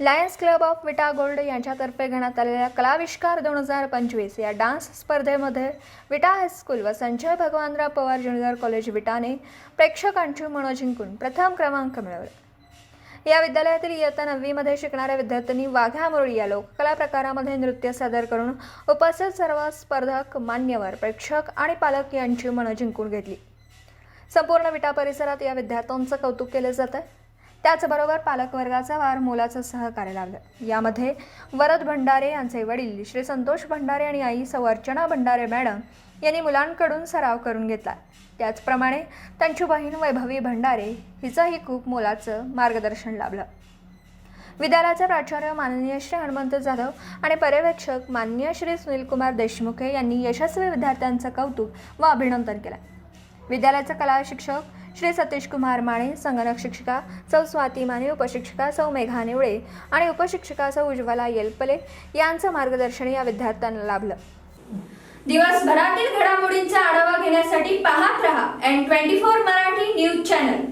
Lions club of विटा gold यांच्यातर्फे घेण्यात आलेल्या कलाविष्कार 2025 या डान्स स्पर्धेमध्ये विटा हायस्कूल व संजय भगवानराव पवार ज्युनियर कॉलेज विटाने प्रेक्षकांची मनं जिंकून प्रथम क्रमांक मिळवला। या विद्यालयातील इयत्ता 9वी मध्ये शिकणाऱ्या विद्यार्थ्यांनी वाघ्या मुरळी या लोककला प्रकारामध्ये नृत्य सादर करून उपस्थित सर्व स्पर्धक, मान्यवर, प्रेक्षक आणि पालक यांची मनं जिंकून घेतली। संपूर्ण विटा परिसरात या विद्यार्थ्यांचं कौतुक केले जात आहे। त्याचबरोबर पालक वर्गाचा वार मोलाचं सहकार्य लाभलं। यामध्ये वरद भंडारे यांचे वडील श्री संतोष भंडारे आणि आई सौ अर्चना भंडारे मॅडम यांनी मुलांकडून सराव करून घेतला। त्याचप्रमाणे त्यांची बहीण वैभवी भंडारे हिचंही खूप मोलाचं मार्गदर्शन लाभलं। विद्यालयाचे प्राचार्य माननीय श्री हनुमंत जाधव आणि पर्यवेक्षक माननीय श्री सुनीलकुमार देशमुखे यांनी यशस्वी विद्यार्थ्यांचं कौतुक व अभिनंदन केलं। विद्यालयाचे कला शिक्षक श्री सतीश कुमार माने, संगणक शिक्षिका सौ स्वाती माने, उपशिक्षिका सौ मेघा नेवळे आणि उपशिक्षिका सौ उज्ज्वला येलपले यांचं मार्गदर्शन या विद्यार्थ्यांना लाभलं। दिवसभरातील घडामोडींचा आढावा घेण्यासाठी पाहत रहा N24 मराठी न्यूज चॅनल।